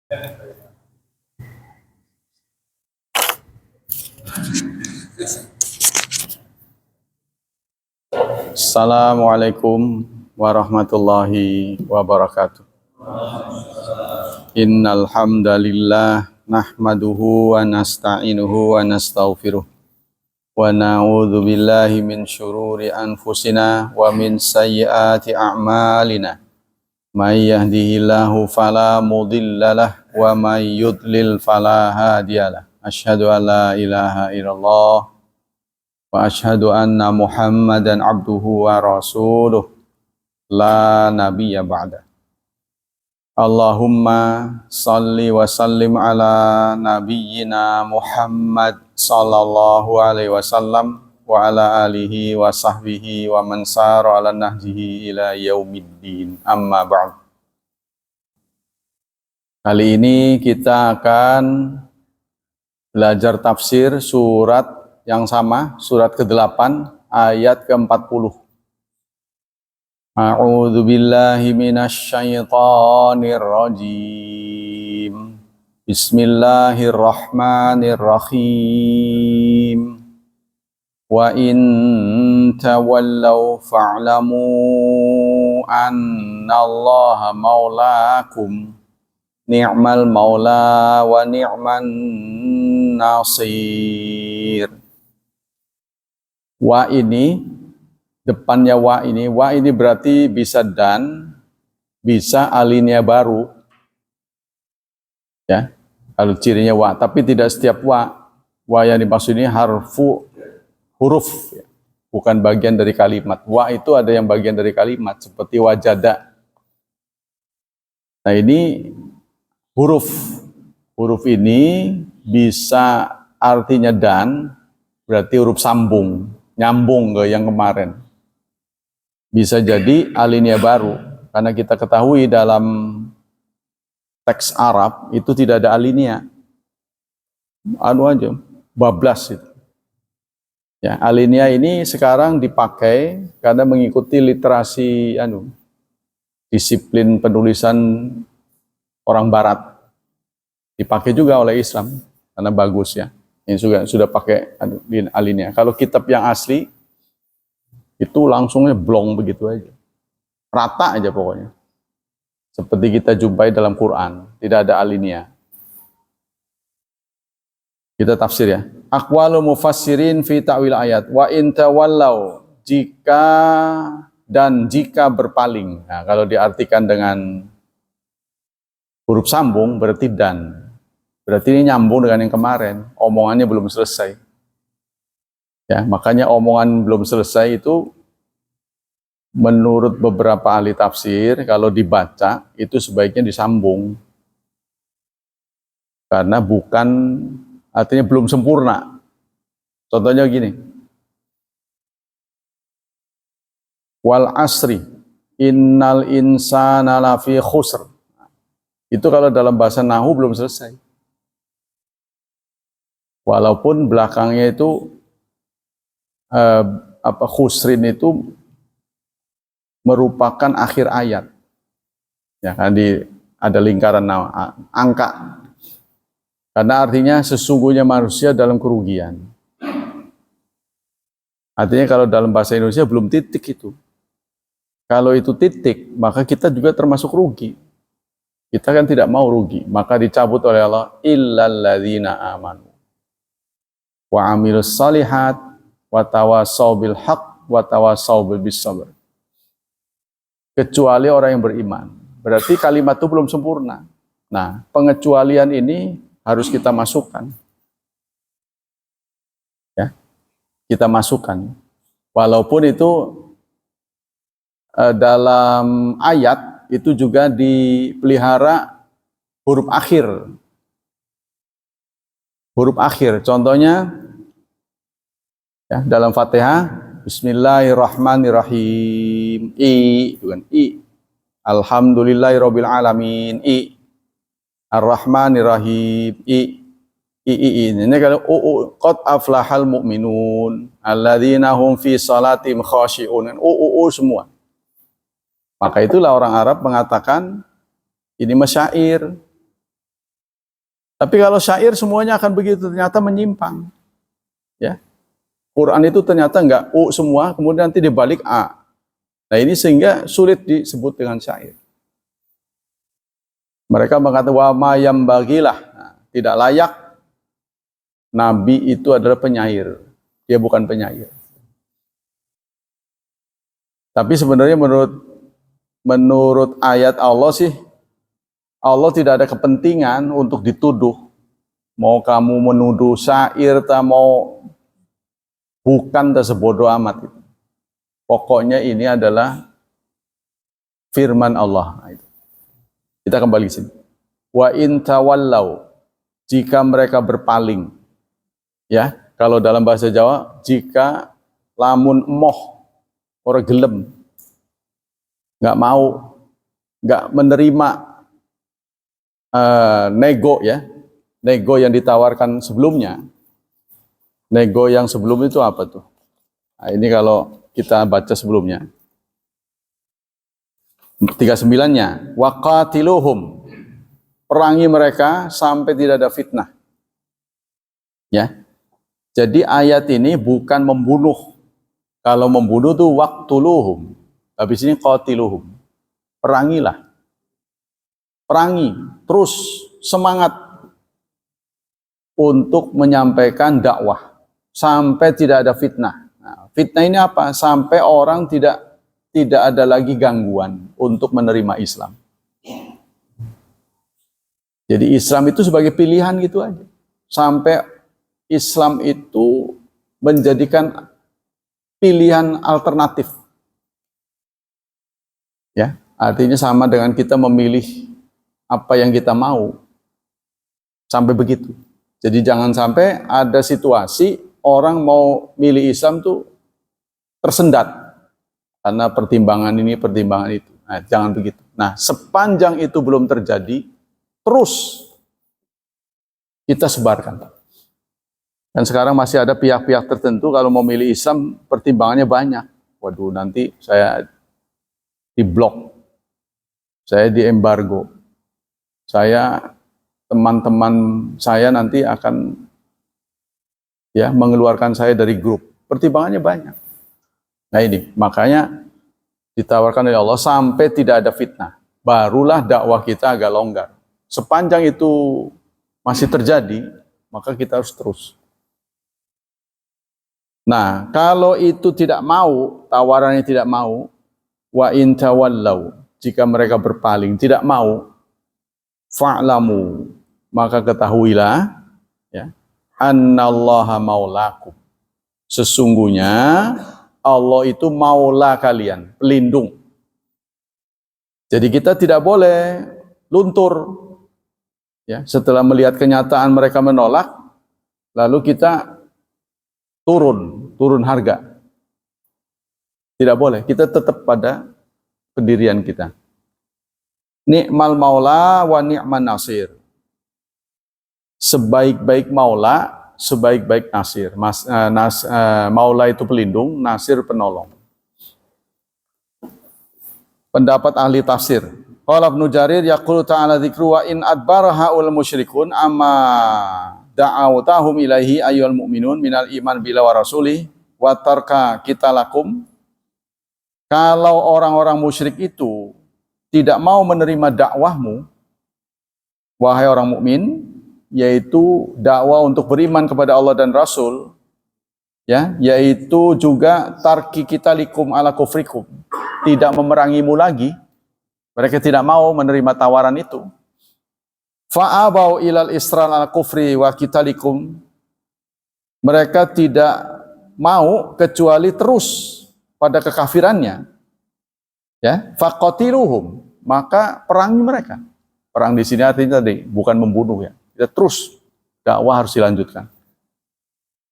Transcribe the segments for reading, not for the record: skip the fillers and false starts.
Assalamualaikum warahmatullahi wabarakatuh. Innal hamdalillah nahmaduhu wa nasta'inuhu wa nastaghfiruh wa na'udzu billahi min syururi anfusina wa min sayyiati a'malina. May yahdihillahu fala mudhillalah wa may yudlil fala hadiyalah. Asyhadu an la ilaha illallah wa asyhadu anna Muhammadan abduhu wa rasuluh la nabiyya ba'da. Allahumma salli wa sallim ala nabiyyina Muhammad sallallahu alaihi wasallam wa ala alihi wa sahbihi wa man sara ala nahjihi ila yaumiddin. Amma ba'd. Kali ini kita akan belajar tafsir surat yang sama, surat ke-8 ayat ke-40. A'udzu billahi minasy syaithanir rajim. Bismillahirrahmanirrahim. Wa in tawallaw fa'lamu annallaha maulakum ni'mal maula wa ni'man nasir. Wa ini depannya wa ini berarti bisa dan, bisa alinea baru, ya. Kalau cirinya wa, tapi tidak setiap wa. Wa yang dimaksud ini huruf, ya. Bukan bagian dari kalimat. Wa itu ada yang bagian dari kalimat, seperti wajada. Nah ini huruf. Huruf ini bisa artinya dan, berarti huruf sambung, nyambung ke yang kemarin. Bisa jadi alinea baru, karena kita ketahui dalam teks Arab itu tidak ada alinea. Aja, bablas itu. Ya, alinea ini sekarang dipakai karena mengikuti literasi disiplin penulisan orang barat. Dipakai juga oleh Islam karena bagus ya. Ini sudah pakai alinea. Kalau kitab yang asli itu langsungnya blong begitu aja, rata aja pokoknya, seperti kita jumpai dalam Quran, tidak ada alinea. Kita tafsir ya. Aqwalu mufassirin fi ta'wil ayat. Wa in tawallaw, jika berpaling. Nah, kalau diartikan dengan huruf sambung berarti dan. Berarti ini nyambung dengan yang kemarin, omongannya belum selesai. Ya, makanya omongan belum selesai itu menurut beberapa ahli tafsir kalau dibaca itu sebaiknya disambung. Karena artinya belum sempurna. Contohnya gini. Wal asri innal insana lafi khusr. Itu kalau dalam bahasa nahwu belum selesai. Walaupun belakangnya itu khusrin itu merupakan akhir ayat, ya kan, ada lingkaran angka, karena artinya sesungguhnya manusia dalam kerugian. Artinya kalau dalam bahasa Indonesia belum titik itu. Kalau itu titik, maka kita juga termasuk rugi. Kita kan tidak mau rugi, maka dicabut oleh Allah illal ladzina amanu wa amilus shalihat wa tawasaw bil haqq wa tawasaw bis sabr. Kecuali orang yang beriman. Berarti kalimat itu belum sempurna. Nah, pengecualian ini harus kita masukkan. Ya. Kita masukkan. Walaupun itu dalam ayat itu juga dipelihara huruf akhir. Huruf akhir. Contohnya ya, dalam Fatihah Bismillahirrahmanirrahim. Bukan I. Alhamdulillahirabbil alamin. I. Ar-Rahmanirrahim. I. Ini kalau qad aflahal mu'minun alladzina hum fi salatim khashi'un. Semua. Maka itulah orang Arab mengatakan ini masyair. Tapi kalau syair semuanya akan begitu, ternyata menyimpang. Ya, Quran itu ternyata enggak U semua, kemudian nanti dibalik A. Nah ini sehingga sulit disebut dengan syair. Mereka mengatakan wa mayam bagilah, nah, tidak layak Nabi itu adalah penyair. Dia bukan penyair. Tapi sebenarnya menurut ayat Allah sih, Allah tidak ada kepentingan untuk dituduh. Mau kamu menuduh syair, tak mau bukan, tak sebodoh amat. Pokoknya ini adalah firman Allah. Kita kembali ke sini. Wa in tawallau, jika mereka berpaling. Ya, kalau dalam bahasa Jawa, jika lamun emoh, orang gelem, nggak mau, nggak menerima nego ya, nego yang ditawarkan sebelumnya. Nego yang sebelum itu apa tuh? Nah, ini kalau kita baca sebelumnya. 39-nya, waqatiluhum, perangi mereka sampai tidak ada fitnah. Ya. Jadi ayat ini bukan membunuh. Kalau membunuh tuh waqtuluhum. Habis ini qatiluhum. Perangilah. Perangi, terus semangat untuk menyampaikan dakwah sampai tidak ada fitnah. Nah, fitnah ini apa? Sampai orang tidak ada lagi gangguan untuk menerima Islam. Jadi Islam itu sebagai pilihan gitu aja. Sampai Islam itu menjadikan pilihan alternatif. Ya, artinya sama dengan kita memilih apa yang kita mau. Sampai begitu. Jadi jangan sampai ada situasi orang mau milih Islam tuh tersendat karena pertimbangan ini, pertimbangan itu. Nah, jangan begitu. Nah, sepanjang itu belum terjadi, terus kita sebarkan. Dan sekarang masih ada pihak-pihak tertentu kalau mau milih Islam pertimbangannya banyak. Waduh, nanti saya diblok, saya diembargo, teman-teman saya nanti akan ya mengeluarkan saya dari grup. Pertimbangannya banyak. Nah ini, makanya ditawarkan oleh Allah sampai tidak ada fitnah. Barulah dakwah kita agak longgar. Sepanjang itu masih terjadi, maka kita harus terus. Nah, kalau itu tidak mau, tawarannya tidak mau, wa in tawallau, jika mereka berpaling, tidak mau, fa'lamu, maka ketahuilah, ya, annallaha maulakum. Sesungguhnya Allah itu maula kalian, pelindung. Jadi kita tidak boleh luntur. Ya, setelah melihat kenyataan mereka menolak, lalu kita turun harga. Tidak boleh, kita tetap pada pendirian kita. Ni'mal maula wa ni'man nasir. Sebaik-baik maula, sebaik-baik nasir. Maula itu pelindung, nasir penolong. Pendapat ahli tafsir. Qala Ibnu Jarir yaqulu ta'ala dzikru wa in adbara haul musyrikun amma da'awtahum ilaihi ayyuhal mu'minun minal iman bila wa rasulih wa tarka kitalakum. Kalau orang-orang musyrik itu tidak mau menerima dakwahmu, wahai orang mukmin, yaitu dakwah untuk beriman kepada Allah dan Rasul, ya, yaitu juga tarki kitalikum ala kufrikum, tidak memerangimu lagi. Mereka tidak mau menerima tawaran itu. Fa'abau ilal isran ala kufri wa kitalikum. Mereka tidak mau kecuali terus pada kekafirannya. Ya, faqatiluhum, maka perangi mereka. Perang di sini artinya tadi bukan membunuh ya. Kita terus dakwah harus dilanjutkan.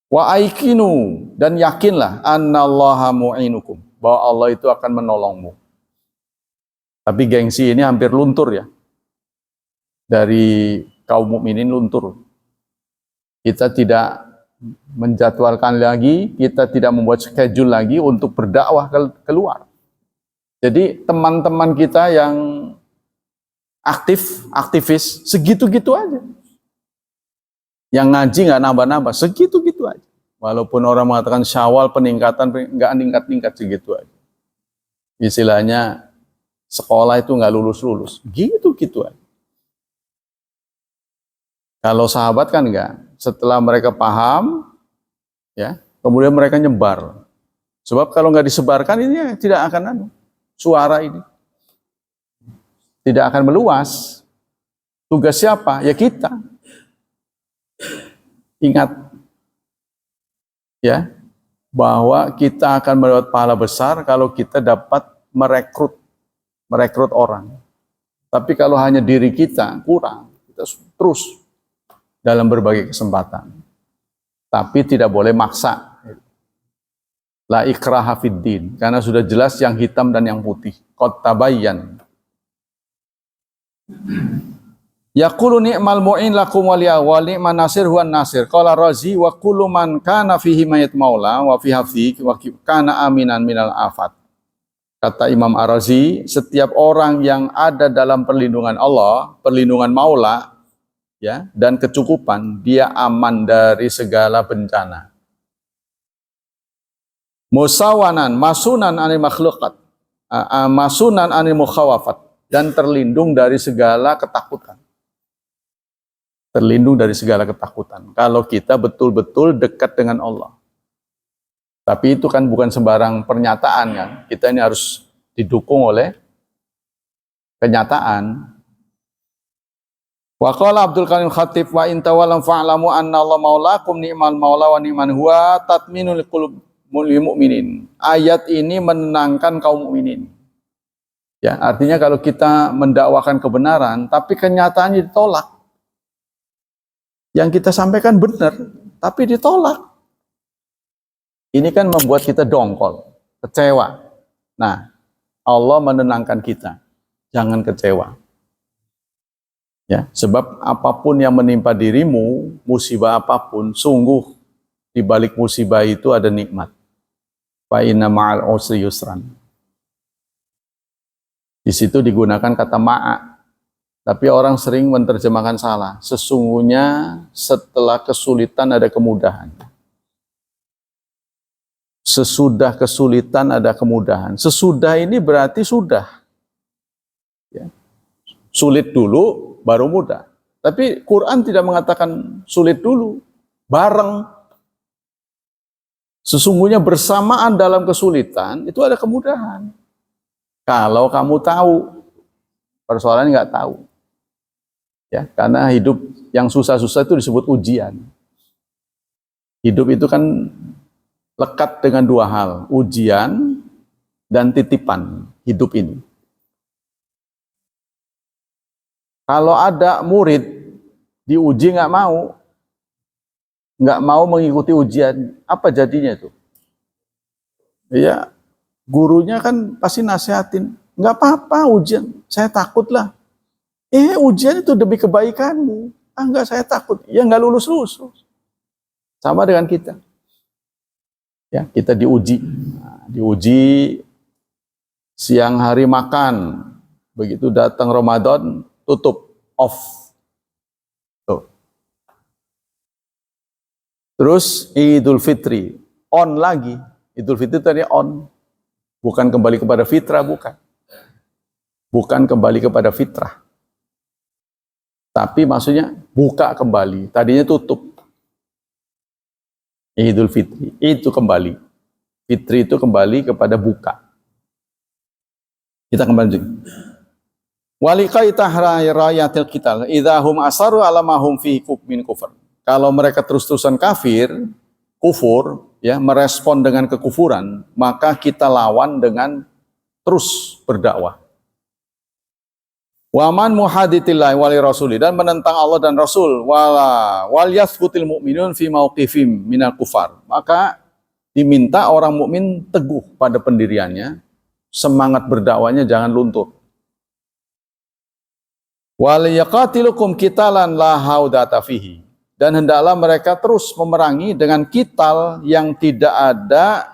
Wa aikinu, dan yakinlah annallaha mu'inukum, bahwa Allah itu akan menolongmu. Tapi gengsi ini hampir luntur ya. Dari kaum mukminin luntur. Kita tidak menjadwalkan lagi, kita tidak membuat schedule lagi untuk berdakwah keluar. Jadi teman-teman kita yang aktivis, segitu-gitu aja. Yang ngaji nggak nambah-nambah, segitu-gitu aja. Walaupun orang mengatakan Syawal peningkatan, nggak ningkat-ningkat, segitu aja. Istilahnya sekolah itu nggak lulus-lulus, gitu-gitu aja. Kalau sahabat kan enggak. Setelah mereka paham, ya, kemudian mereka nyebar. Sebab kalau nggak disebarkan ini tidak akan suara ini tidak akan meluas. Tugas siapa? Ya kita. Ingat ya bahwa kita akan mendapat pahala besar kalau kita dapat merekrut orang. Tapi kalau hanya diri kita kurang, kita terus dalam berbagai kesempatan. Tapi tidak boleh maksa. La ikraha fid din, karena sudah jelas yang hitam dan yang putih. Qad tabayyan. Yaqulu ni'mal mu'in lakum wa ni'man nasir huwan nasir. Qala Razi wa kullu man kana fihi mayat maula wa fi hafzi wa kana aminan minal afat. Kata Imam Ar-Razi, setiap orang yang ada dalam perlindungan Allah, perlindungan maula, ya, dan kecukupan, dia aman dari segala bencana. Musawanan, masunan anil makhlukat, masunan anil mukhawafat, dan terlindung dari segala ketakutan. Terlindung dari segala ketakutan. Kalau kita betul-betul dekat dengan Allah. Tapi itu kan bukan sembarang pernyataan kan. Kita ini harus didukung oleh kenyataan. Wa qala Abdul Karim Khatib wa in tawalam fa'lamu anna Allah maulakum ni'mal maula wa ni'man huwa tatminul qulub mu'minin. Ayat ini menenangkan kaum mukminin. Ya, artinya kalau kita mendakwakan kebenaran tapi kenyataannya ditolak. Yang kita sampaikan benar tapi ditolak. Ini kan membuat kita dongkol, kecewa. Nah, Allah menenangkan kita. Jangan kecewa. Ya, sebab apapun yang menimpa dirimu, musibah apapun, sungguh di balik musibah itu ada nikmat. Fa inna ma'al usri yusran. Di situ digunakan kata ma'a. Tapi orang sering menerjemahkan salah. Sesungguhnya setelah kesulitan ada kemudahan. Sesudah kesulitan ada kemudahan. Sesudah ini berarti sudah. Ya. Sulit dulu, baru mudah. Tapi Quran tidak mengatakan sulit dulu. Bareng. Sesungguhnya bersamaan dalam kesulitan, itu ada kemudahan. Kalau kamu tahu, persoalan nggak tahu. Ya, karena hidup yang susah-susah itu disebut ujian. Hidup itu kan lekat dengan dua hal, ujian dan titipan hidup ini. Kalau ada murid diuji nggak mau mengikuti ujian, apa jadinya itu? Ya, gurunya kan pasti nasihatin, nggak apa-apa ujian, saya takut lah. Ujian itu demi kebaikanmu. Enggak, saya takut. Ya nggak lulus. Sama dengan kita. Ya, kita diuji. Nah, diuji siang hari makan. Begitu datang Ramadan, tutup, off. Tuh. Terus Idul Fitri, on lagi. Idul Fitri tadi on. Bukan kembali kepada fitrah, bukan. Bukan kembali kepada fitrah. Tapi maksudnya buka kembali. Tadinya tutup. Idul Fitri itu kembali. Fitri itu kembali kepada buka. Kita kembali. Walikai tahrayatil qital idahum asaru alamahum fi min kufur. Kalau mereka terus-terusan kufur, ya, merespon dengan kekufuran, maka kita lawan dengan terus berdakwah. Waman muhaditillahi wali rasuli, dan menentang Allah dan Rasul, wal yasbutil mu'minun fi mauqifim minal kufar. Maka diminta orang mukmin teguh pada pendiriannya, semangat berdakwanya jangan luntur. Wal yaqatilukum qitalan la haudata fihi, dan hendaklah mereka terus memerangi dengan kital yang tidak ada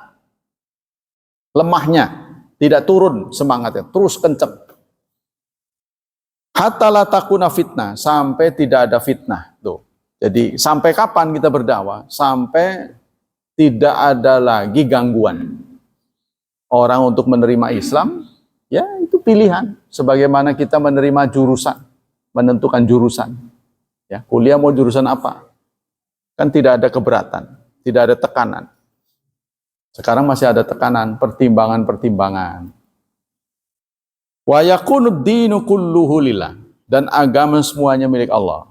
lemahnya, tidak turun semangatnya, terus kencang. Hatta la takuna fitnah, sampai tidak ada fitnah. Tuh. Jadi sampai kapan kita berdakwah? Sampai tidak ada lagi gangguan. Orang untuk menerima Islam, ya itu pilihan. Sebagaimana kita menerima jurusan, menentukan jurusan. Ya, kuliah mau jurusan apa? Kan tidak ada keberatan, tidak ada tekanan. Sekarang masih ada tekanan, pertimbangan-pertimbangan. Wa yakunud dinu kulluhu lillah, dan agama semuanya milik Allah.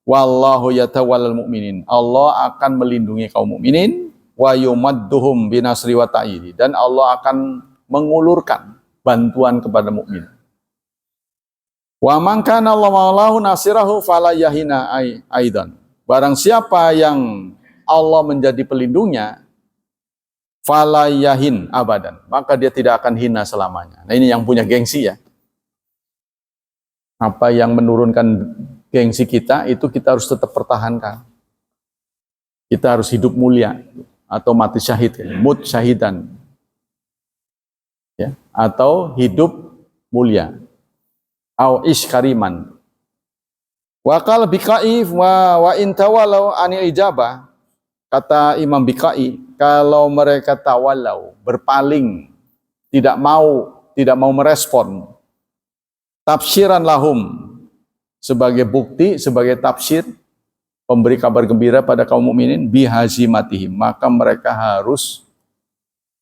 Wallahu yatawallal mu'minin. Allah akan melindungi kaum mukminin, wa yumadduhum binasri wa ta'idi, dan Allah akan mengulurkan bantuan kepada mukmin. Wa man kana Allah maulahu nasirahu fala yahina aidan. Barang siapa yang Allah menjadi pelindungnya, fala yahin abadan, maka dia tidak akan hina selamanya. Nah, ini yang punya gengsi ya. Apa yang menurunkan gengsi kita, itu kita harus tetap pertahankan. Kita harus hidup mulia, atau mati syahid, mut syahidan. Ya, atau hidup mulia. Au ish kariman. Wa qala Biqai wa in tawalau anil ijabah, kata Imam Biqai, kalau mereka tawalau, berpaling, tidak mau merespon, tafsiran lahum, sebagai bukti, sebagai tafsir, pemberi kabar gembira pada kaum mukminin, bihazimatihim, maka mereka harus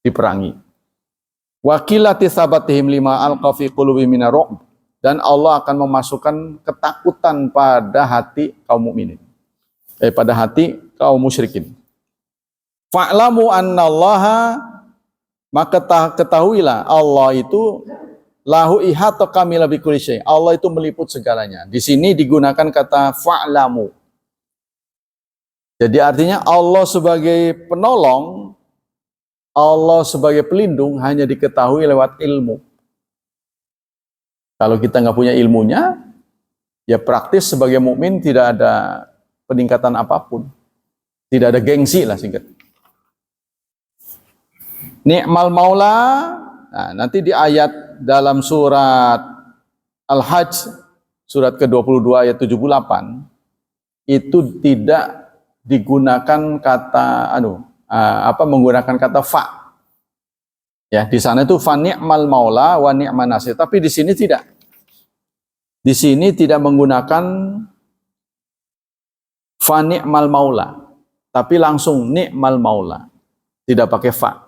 diperangi. Wakilati sabatihim lima alqa fi qulubihim minar ru'b, dan Allah akan memasukkan ketakutan pada hati kaum mukminin, pada hati kaum musyrikin. Fa'lamu annallaha, maka ketahuilah Allah itu lahu ihata kamila bi kulli syai'. Allah itu meliput segalanya. Di sini digunakan kata fa'lamu. Jadi artinya Allah sebagai penolong, Allah sebagai pelindung hanya diketahui lewat ilmu. Kalau kita nggak punya ilmunya, ya praktis sebagai mukmin tidak ada peningkatan apapun. Tidak ada gengsi lah singkat. Ni'mal maula, nah, nanti di ayat dalam surat Al-Hajj, surat ke-22 ayat 78, itu tidak digunakan kata menggunakan kata fa. Ya, di sana itu fa ni'mal maula wa ni'man nasir, tapi di sini tidak. Di sini tidak menggunakan fa ni'mal maula, tapi langsung ni'mal maula. Tidak pakai fa.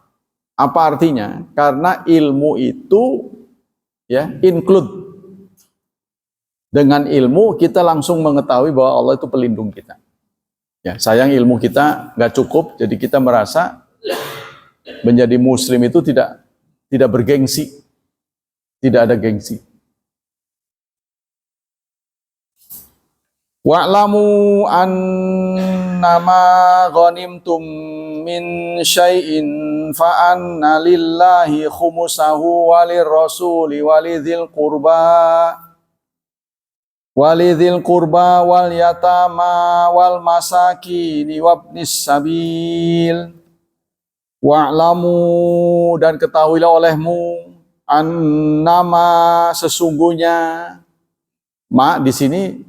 Apa artinya? Karena ilmu itu ya include. Dengan ilmu kita langsung mengetahui bahwa Allah itu pelindung kita. Ya, sayang ilmu kita nggak cukup, jadi kita merasa menjadi muslim itu tidak bergengsi, tidak ada gengsi. Wa'lamu annama ghanimtum min syai'in fa anna lillahi khumusahu walirrasuli walidhil qurba wal yatama wal masakini wabnis sabil. Wa'lamu, dan ketahuilah olehmu, annama, sesungguhnya, ma di sini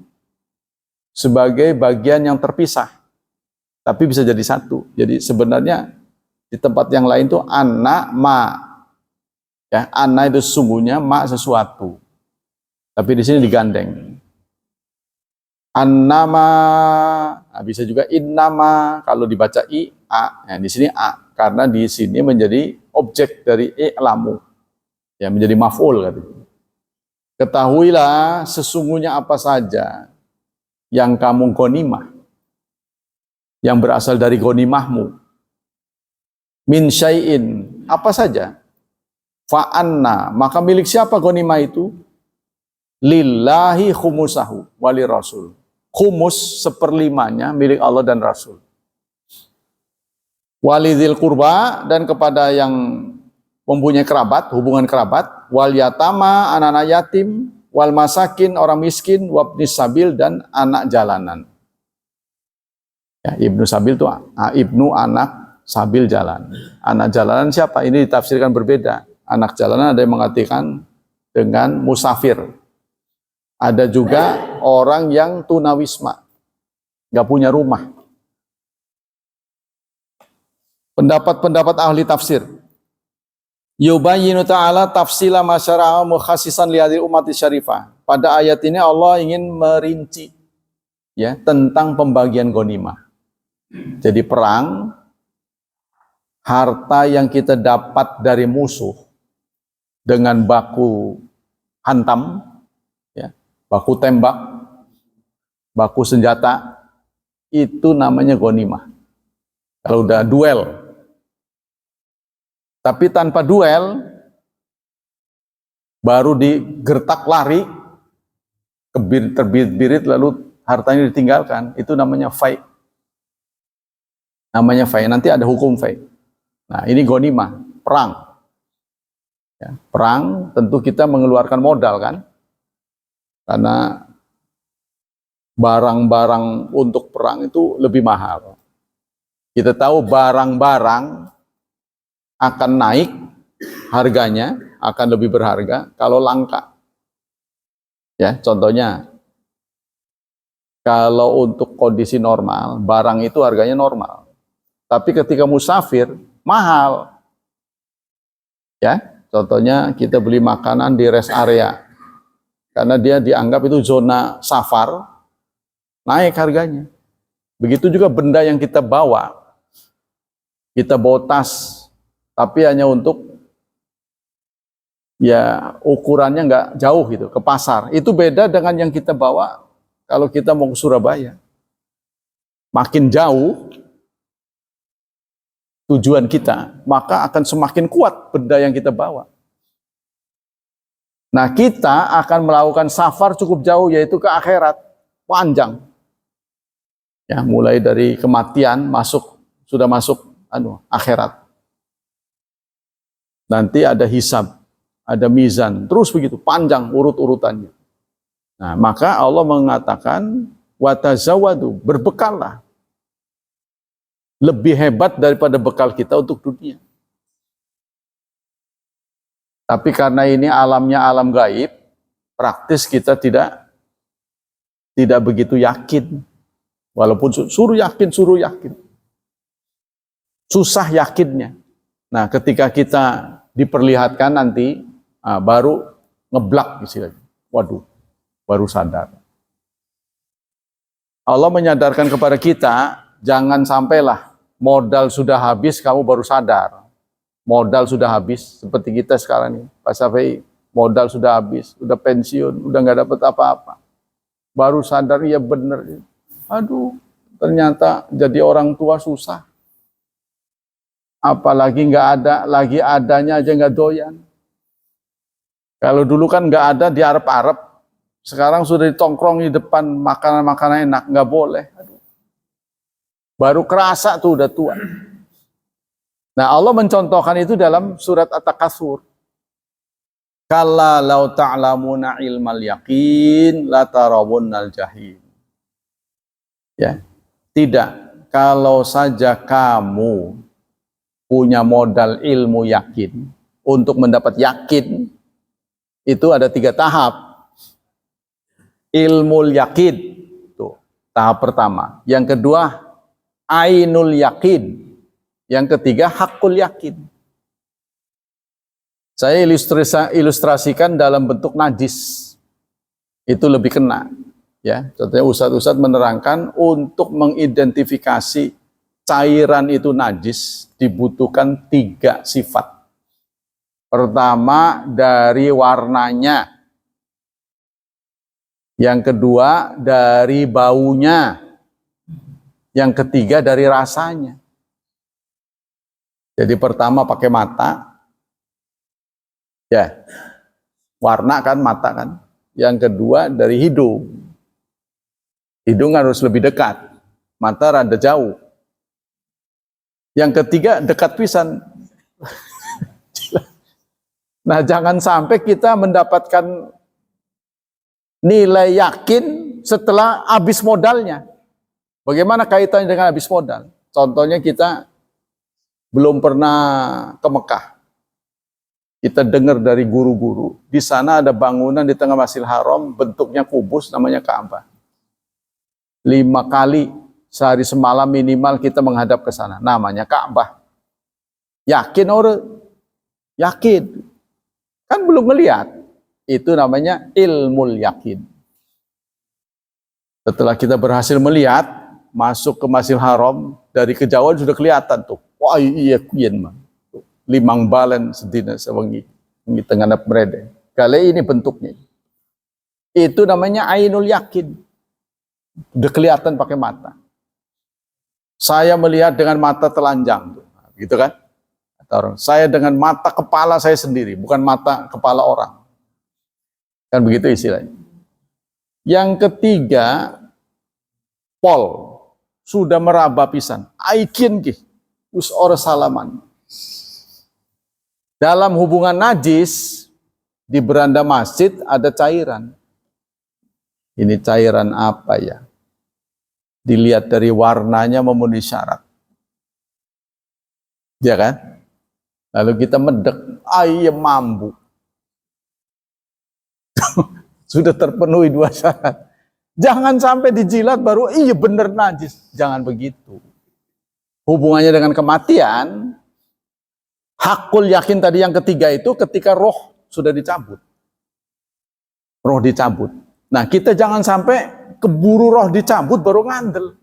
sebagai bagian yang terpisah, tapi bisa jadi satu. Jadi sebenarnya di tempat yang lain itu anna ma, ya anna itu sesungguhnya, ma sesuatu, tapi di sini digandeng. Annama, nah bisa juga innama, kalau dibaca i a, nah di sini a, karena di sini menjadi objek dari i'lamu, ya menjadi maf'ul katanya. Ketahuilah sesungguhnya apa saja yang kamu ghanimah, yang berasal dari ghanimahmu, min syai'in, apa saja, fa'anna, maka milik siapa ghanimah itu? Lillahi khumusahu wali rasul. Khumus seperlimanya milik Allah dan Rasul. Walidhil qurba, dan kepada yang mempunyai kerabat, hubungan kerabat, wal yatama, anak-anak yatim, wal masakin, orang miskin, wabnis sabil, dan anak jalanan. Ya, ibnu sabil itu ibnu anak, sabil jalan. Anak jalanan siapa? Ini ditafsirkan berbeda. Anak jalanan ada yang mengatakan dengan musafir. Ada juga orang yang tunawisma. nggak punya rumah. Pendapat-pendapat ahli tafsir. Yubayyinu ta'ala tafsila masyara'a mukhassisan lihadil umati syarifah. Pada ayat ini Allah ingin merinci ya tentang pembagian ghanimah. Jadi perang, harta yang kita dapat dari musuh dengan baku hantam, ya, baku tembak, baku senjata, itu namanya ghanimah. Kalau udah duel. Tapi tanpa duel, baru digertak lari, terbirit-birit lalu hartanya ditinggalkan, itu namanya fai. Namanya fai, nanti ada hukum fai. Nah ini ghanimah, perang. Ya, perang tentu kita mengeluarkan modal kan, karena barang-barang untuk perang itu lebih mahal. Kita tahu barang-barang akan naik harganya, akan lebih berharga kalau langka. Ya, contohnya kalau untuk kondisi normal, barang itu harganya normal. Tapi ketika musafir, mahal. Ya, contohnya kita beli makanan di rest area. Karena dia dianggap itu zona safar, naik harganya. Begitu juga benda yang kita bawa tas, tapi hanya untuk ya ukurannya nggak jauh gitu ke pasar. Itu beda dengan yang kita bawa kalau kita mau ke Surabaya. Makin jauh tujuan kita, maka akan semakin kuat benda yang kita bawa. Nah, kita akan melakukan safar cukup jauh, yaitu ke akhirat, panjang. Ya, mulai dari kematian sudah masuk akhirat. Nanti ada hisab, ada mizan, terus begitu panjang urut-urutannya. Nah, maka Allah mengatakan watazawadu, berbekallah. Lebih hebat daripada bekal kita untuk dunia. Tapi karena ini alamnya alam gaib, praktis kita tidak begitu yakin. Walaupun suruh yakin. Susah yakinnya. Nah, ketika kita diperlihatkan nanti, baru ngeblak istilahnya. Waduh, baru sadar. Allah menyadarkan kepada kita, jangan sampailah modal sudah habis, kamu baru sadar. Modal sudah habis, seperti kita sekarang ini. Pak Syafi'i, modal sudah habis, udah pensiun, udah nggak dapat apa-apa. Baru sadar, ya bener. Aduh, ternyata jadi orang tua susah. Apalagi nggak ada, lagi adanya aja nggak doyan. Kalau dulu kan nggak ada di Arab-Arab, sekarang sudah ditongkrong di depan makanan-makanan enak, nggak boleh. Aduh. Baru kerasa tuh udah tua. Nah, Allah mencontohkan itu dalam surat At-Takatsur. Kalla law ta'lamuna ilmal yaqin la tarawunnal jahim. Ya. Tidak, kalau saja kamu punya modal ilmu yakin, untuk mendapat yakin, itu ada 3 tahap. Ilmul yakin, tuh, tahap pertama. Yang kedua, ainul yakin. Yang ketiga, hakul yakin. Saya ilustrasikan dalam bentuk najis. Itu lebih kena. Ya, contohnya ustadz-ustadz menerangkan untuk mengidentifikasi cairan itu najis dibutuhkan 3 sifat. Pertama dari warnanya. Yang kedua dari baunya. Yang ketiga dari rasanya. Jadi pertama pakai mata. Ya. Warna kan mata kan. Yang kedua dari hidung. Hidung harus lebih dekat. Mata rada jauh. Yang ketiga dekat pisan. Nah, jangan sampai kita mendapatkan nilai yakin setelah habis modalnya. Bagaimana kaitannya dengan habis modal? Contohnya kita belum pernah ke Mekah. Kita dengar dari guru-guru, di sana ada bangunan di tengah Masjidil Haram, bentuknya kubus, namanya Ka'bah. 5 kali sehari semalam minimal kita menghadap ke sana. Namanya Ka'bah. Yakin orang? Yakin. Kan belum melihat. Itu namanya ilmul yakin. Setelah kita berhasil melihat, masuk ke Masjidil Haram, dari kejauhan sudah kelihatan tuh. Wah iya kuyen mah. 5 balen sedina sewengi. Ini tengah berede. Kali ini bentuknya. Itu namanya ainul yakin. Udah kelihatan pakai mata. Saya melihat dengan mata telanjang. Gitu kan? Saya dengan mata kepala saya sendiri. Bukan mata kepala orang. Kan begitu istilahnya. Yang ketiga, pol. Sudah meraba pisan. Aikin ki. Us ora salaman. Dalam hubungan najis, di beranda masjid ada cairan. Ini cairan apa ya? Dilihat dari warnanya memenuhi syarat. Ya kan? Lalu kita mendek, ayam mambu. Sudah terpenuhi 2 syarat. Jangan sampai dijilat baru, iya bener najis. Jangan begitu. Hubungannya dengan kematian, hakul yakin tadi yang ketiga itu ketika roh sudah dicabut. Roh dicabut. Nah kita jangan sampai keburu roh dicabut baru ngandel.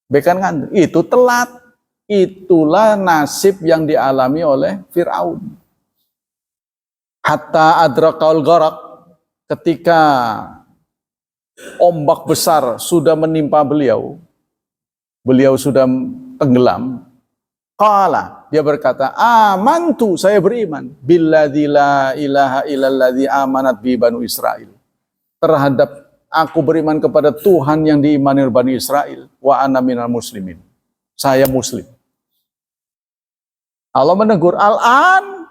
Bekan ngandel. Itu telat. Itulah nasib yang dialami oleh Fir'aun. Hatta adrakaul gharak, ketika ombak besar sudah menimpa beliau, beliau sudah tenggelam. Qala, dia berkata, amantu, saya beriman, billadzi la ilaha illalladzi amanat bi banu Israil. Terhadap aku beriman kepada Tuhan yang diimani oleh Bani Israel, wa ana minal muslimin. Saya muslim. Allah menegur, al-an,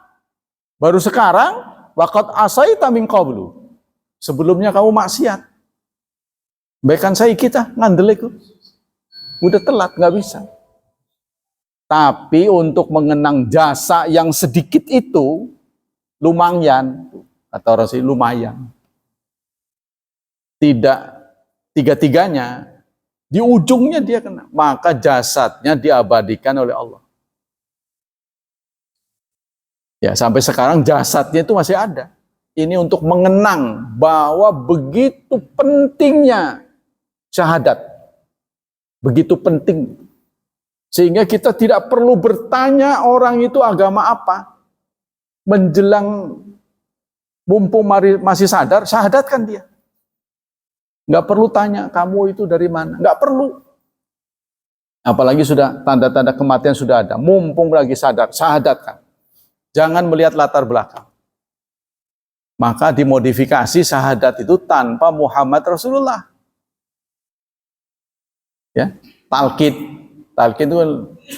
baru sekarang, waqad asaita min qablu. Sebelumnya kamu maksiat. Bahkan saya kita ngandeliku. Udah telat, nggak bisa. Tapi untuk mengenang jasa yang sedikit itu, lumayan. Kata orang sih, lumayan. Tidak tiga-tiganya, di ujungnya dia kena. Maka jasadnya diabadikan oleh Allah. Ya, sampai sekarang jasadnya itu masih ada. Ini untuk mengenang bahwa begitu pentingnya syahadat. Begitu penting. Sehingga kita tidak perlu bertanya orang itu agama apa. Menjelang mumpung masih sadar, syahadatkan dia. Nggak perlu tanya, kamu itu dari mana? Nggak perlu. Apalagi sudah tanda-tanda kematian sudah ada. Mumpung lagi sadar, syahadatkan. Jangan melihat latar belakang. Maka dimodifikasi syahadat itu tanpa Muhammad Rasulullah. Ya, talqin. Talqin itu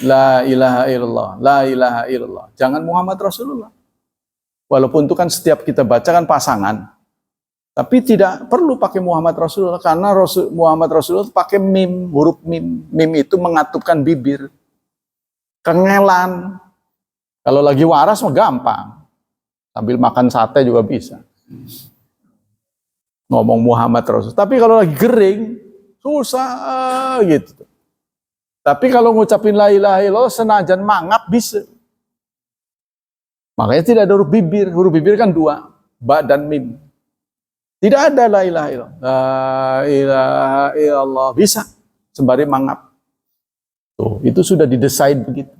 la ilaha illallah, la ilaha illallah. Jangan Muhammad Rasulullah. Walaupun itu kan setiap kita baca kan pasangan. Tapi tidak perlu pakai Muhammad Rasulullah karena Muhammad Rasulullah pakai mim, huruf mim. Mim itu mengatupkan bibir. Kengelan. Kalau lagi waras mah gampang. Sambil makan sate juga bisa. Ngomong Muhammad Rasul. Tapi kalau lagi gering, susah gitu. Tapi kalau ngucapin la ilaha illallah senajan mangap bisa. Makanya tidak ada huruf bibir. Huruf bibir kan 2. Ba dan mim. Tidak ada la ilaha illallah. La ilaha illallah. Bisa. Sembari mangap. Tuh, itu sudah didesain begitu.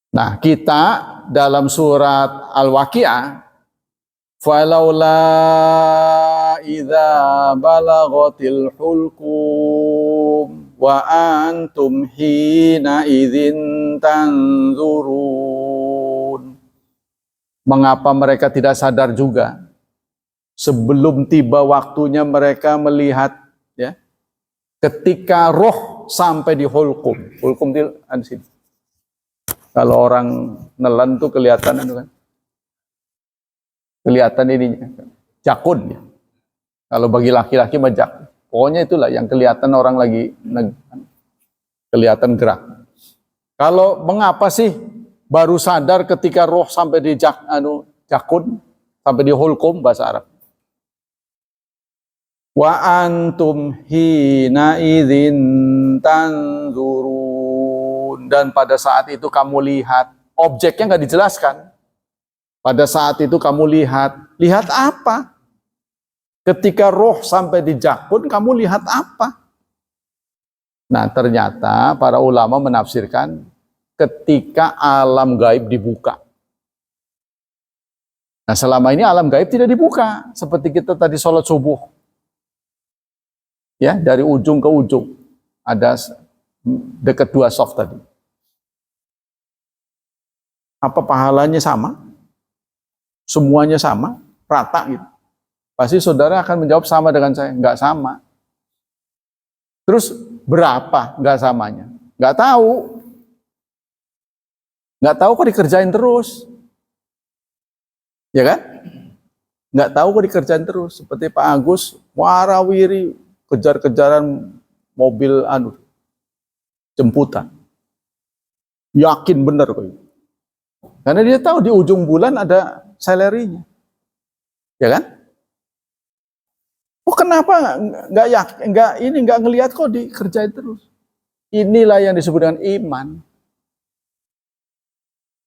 Nah, kita dalam surat Al-Waqi'ah, falaula idza balaghatil hulqum wa antum hina idzin tanzurun. Mengapa mereka tidak sadar juga sebelum tiba waktunya mereka melihat, ya, ketika roh sampai di hulqum. Hulqum di sini. Kalau orang nelan tuh kelihatan itu kan. Kelihatan ininya. Jakun ya. Kalau bagi laki-laki mah jakun. Pokoknya itulah yang kelihatan orang lagi kelihatan gerak. Kalau mengapa sih baru sadar ketika roh sampai di jakun, sampai di hulqum bahasa Arab. Wa antum hina idzin tanzurun, dan pada saat itu kamu lihat, objeknya nggak dijelaskan. Pada saat itu kamu lihat apa? Ketika roh sampai di jakun, kamu lihat apa? Nah, ternyata para ulama menafsirkan ketika alam gaib dibuka. Nah, selama ini alam gaib tidak dibuka, seperti kita tadi sholat subuh. Ya, dari ujung ke ujung ada dekat 2 soft tadi. Apa pahalanya sama? Semuanya sama, rata gitu. Pasti saudara akan menjawab sama dengan saya, enggak sama. Terus berapa enggak samanya? Enggak tahu. Enggak tahu kok dikerjain terus. Ya kan? Enggak tahu kok dikerjain terus. Seperti Pak Agus, warawiri kejar-kejaran mobil jemputan. Yakin benar kok. Karena dia tahu di ujung bulan ada salary-nya. Ya kan? Oh, kenapa nggak ngelihat kok dikerjain terus? Inilah yang disebut dengan iman.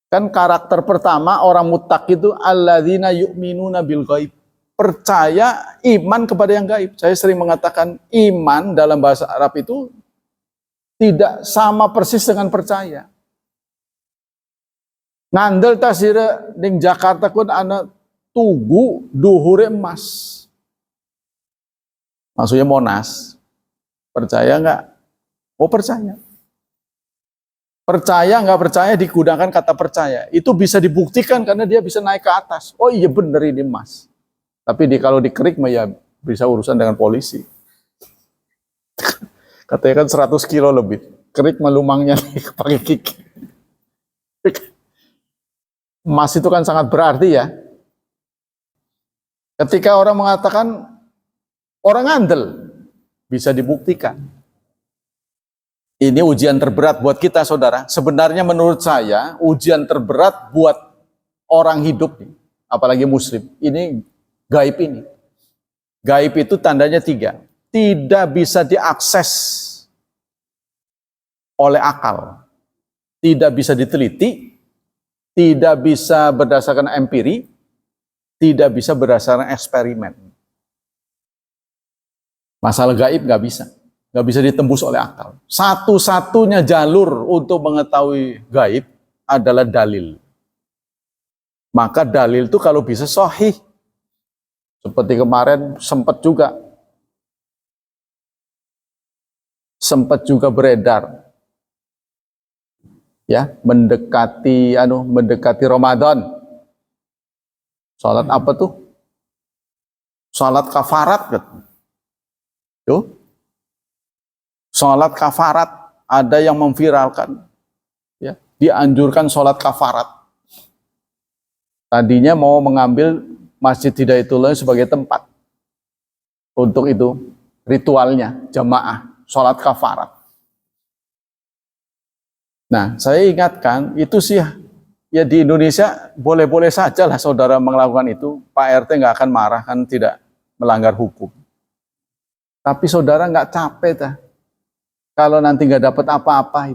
Kan karakter pertama orang muttaqi itu alladzina yu'minuna bil ghaib. Percaya, iman kepada yang gaib. Saya sering mengatakan iman dalam bahasa Arab itu tidak sama persis dengan percaya. Ngandel tasira ning Jakarta kun ana tugu duhure emas. Maksudnya Monas. Percaya nggak? Oh, percaya. Percaya nggak percaya digunakan kata percaya. Itu bisa dibuktikan karena dia bisa naik ke atas. Oh iya bener ini emas. Tapi kalau dikerik mah ya bisa urusan dengan polisi. Katanya kan 100 kilo lebih. Kerik mah lumangnya pakai kiki. Emas itu kan sangat berarti ya. Ketika orang mengatakan orang ngandel, bisa dibuktikan. Ini ujian terberat buat kita, saudara. Sebenarnya menurut saya, ujian terberat buat orang hidup, apalagi muslim, ini gaib ini. Gaib itu tandanya 3. Tidak bisa diakses oleh akal. Tidak bisa diteliti, tidak bisa berdasarkan empiri, tidak bisa berdasarkan eksperimen. Masalah gaib nggak bisa ditembus oleh akal. Satu-satunya jalur untuk mengetahui gaib adalah dalil. Maka dalil itu kalau bisa sahih. Seperti kemarin sempat juga beredar, ya, mendekati Ramadan. Salat apa tuh? Salat kafarat gitu. Tuh. Salat kafarat, ada yang memviralkan, ya, dianjurkan salat kafarat. Tadinya mau mengambil Masjid Hidayatullah sebagai tempat untuk itu ritualnya jamaah salat kafarat. Nah, saya ingatkan itu sih ya di Indonesia boleh-boleh saja lah saudara melakukan itu. Pak RT nggak akan marah, kan tidak melanggar hukum. Tapi saudara nggak capek dah kalau nanti nggak dapat apa-apa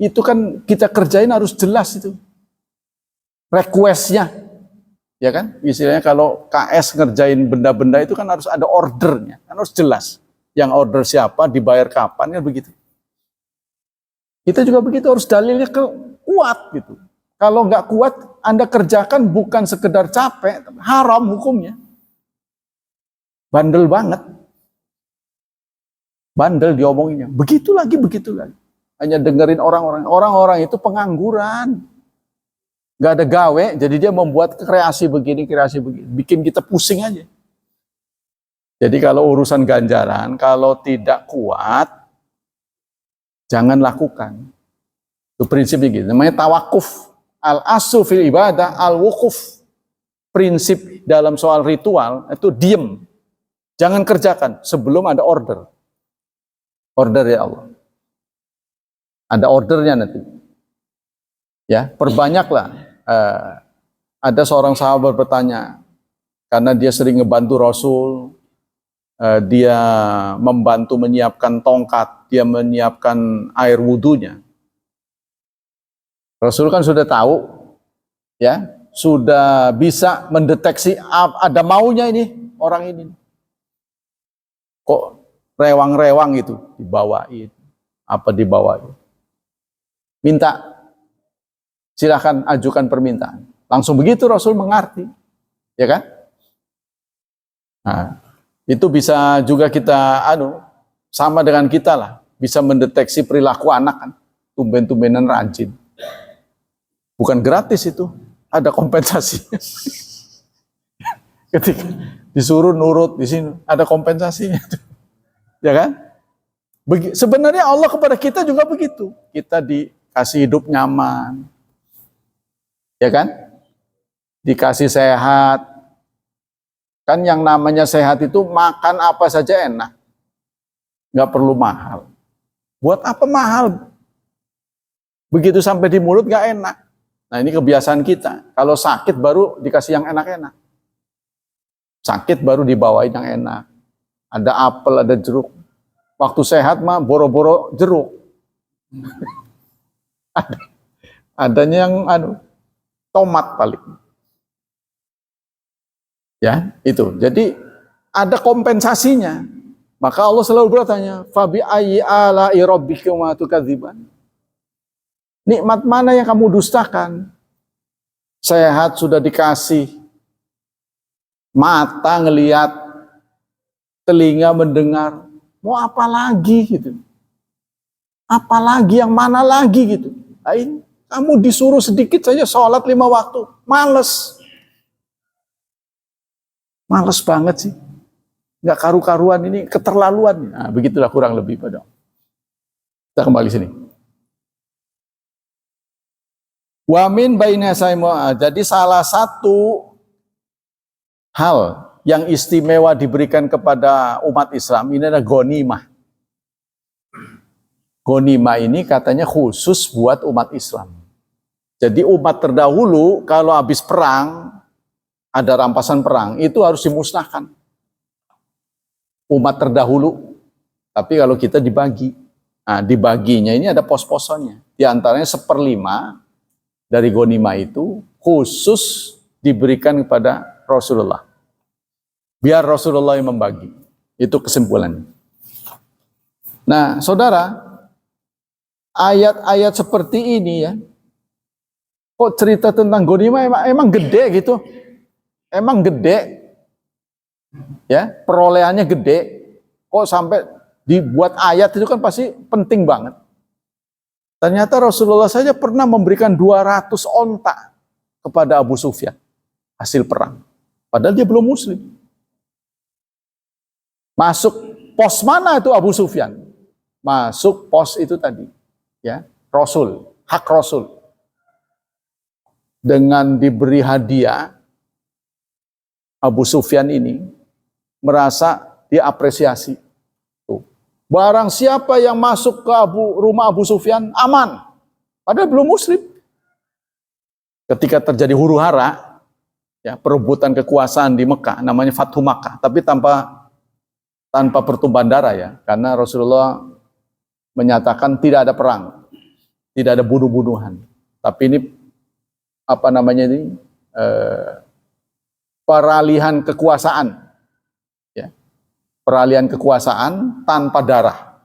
itu kan kita kerjain harus jelas itu requestnya. Ya kan, istilahnya kalau KS ngerjain benda-benda itu kan harus ada ordernya, kan harus jelas. Yang order siapa, dibayar kapan, kan begitu. Kita juga begitu, harus dalilnya kuat gitu. Kalau nggak kuat, Anda kerjakan bukan sekedar capek, haram hukumnya. Bandel banget. Bandel diomonginnya. Begitu lagi. Hanya dengerin orang-orang. Orang-orang itu pengangguran. Gak ada gawe, jadi dia membuat kreasi begini, bikin kita pusing aja. Jadi kalau urusan ganjaran, kalau tidak kuat, jangan lakukan. Itu prinsipnya gitu, namanya tawakuf. Al-aslu fil ibadah, al-wukuf. Prinsip dalam soal ritual, itu diem. Jangan kerjakan sebelum ada order. Order ya Allah. Ada ordernya nanti. Ya, perbanyaklah. Ada seorang sahabat bertanya, karena dia sering ngebantu Rasul, dia membantu menyiapkan tongkat, dia menyiapkan air wudhunya. Rasul kan sudah tahu, ya, sudah bisa mendeteksi ada maunya ini orang ini. Kok rewang-rewang gitu dibawain, apa dibawain? Minta, silahkan ajukan permintaan. Langsung begitu Rasul mengerti, ya kan? Nah, itu bisa juga kita sama dengan kita lah, bisa mendeteksi perilaku anak kan, tumben-tumbenan rajin. Bukan gratis itu, ada kompensasi. Ketika disuruh nurut di sini, ada kompensasinya. Ya kan? Sebenarnya Allah kepada kita juga begitu. Kita dikasih hidup nyaman. Ya kan? Dikasih sehat. Kan yang namanya sehat itu makan apa saja enak. Nggak perlu mahal. Buat apa mahal? Begitu sampai di mulut nggak enak. Nah ini kebiasaan kita. Kalau sakit baru dikasih yang enak-enak. Sakit baru dibawain yang enak. Ada apel, ada jeruk. Waktu sehat mah boro-boro jeruk. Adanya yang tomat paling. Ya, itu. Jadi ada kompensasinya. Maka Allah selalu bertanya, "Fabi ayyi ala'i rabbikuma tukadziban?" Nikmat mana yang kamu dustakan? Sehat sudah dikasih, mata ngelihat, telinga mendengar, mau apa lagi gitu? Apalagi yang mana lagi gitu? Lain, kamu disuruh sedikit saja sholat 5 waktu, males. Males banget sih. Nggak karu-karuan ini, keterlaluan. Nah, begitulah kurang lebih pada. Kita kembali sini. Wamin baina saima. Jadi salah satu hal yang istimewa diberikan kepada umat Islam ini adalah ghanimah. Ghanimah ini katanya khusus buat umat Islam. Jadi umat terdahulu kalau habis perang, ada rampasan perang, itu harus dimusnahkan. Umat terdahulu. Tapi kalau kita dibagi. Nah, dibaginya ini ada pos-posonnya. Di antaranya 1/5 dari ghanimah itu khusus diberikan kepada Rasulullah. Biar Rasulullah yang membagi. Itu kesimpulannya. Nah, saudara, ayat-ayat seperti ini ya, kok cerita tentang ghanimah emang gede gitu. Emang gede. Ya, perolehannya gede. Kok sampai dibuat ayat itu kan pasti penting banget. Ternyata Rasulullah saja pernah memberikan 200 onta kepada Abu Sufyan hasil perang. Padahal dia belum muslim. Masuk pos mana itu Abu Sufyan? Masuk pos itu tadi. Ya, Rasul, hak Rasul. Dengan diberi hadiah, Abu Sufyan ini merasa diapresiasi. Barang siapa yang masuk ke rumah Abu Sufyan aman, padahal belum muslim. Ketika terjadi huru-hara, ya, perebutan kekuasaan di Mekah, namanya Fathu Makkah, tapi tanpa pertumpahan darah ya, karena Rasulullah menyatakan tidak ada perang, tidak ada bunuh-bunuhan. Tapi ini peralihan kekuasaan. Peralihan kekuasaan tanpa darah.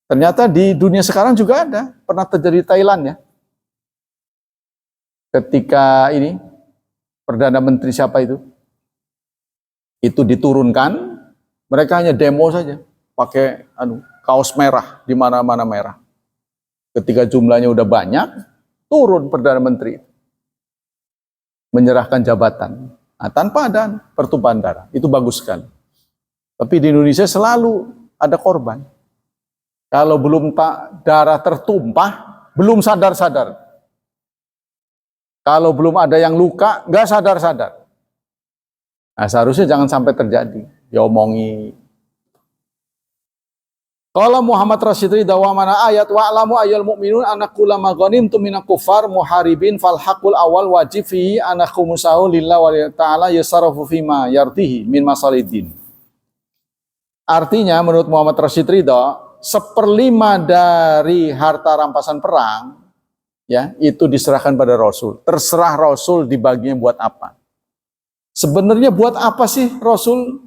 Ternyata di dunia sekarang juga ada. Pernah terjadi di Thailand ya. Ketika ini, Perdana Menteri siapa itu? Itu diturunkan, mereka hanya demo saja. Pakai kaos merah, di mana-mana merah. Ketika jumlahnya udah banyak, turun Perdana Menteri. Menyerahkan jabatan. Nah, tanpa ada pertumpahan darah. Itu bagus sekali. Tapi di Indonesia selalu ada korban. Kalau belum darah tertumpah, belum sadar-sadar. Kalau belum ada yang luka, nggak sadar-sadar. Nah, seharusnya jangan sampai terjadi. Diomongi. Qala Muhammad Rasyid Ridha wa mana ayat wa'lamu ayyul mu'minun anna kullama ghanimtum minal kuffar muharibin fal haqqul awal wajib fihi anna khumusahu lillahi wa ta'ala yasarrafu fima yardihi min masalidin. Artinya menurut Muhammad Rashid Ridho, 1/5 dari harta rampasan perang ya itu diserahkan pada Rasul. Terserah Rasul dibaginya buat apa. Sebenarnya buat apa sih Rasul?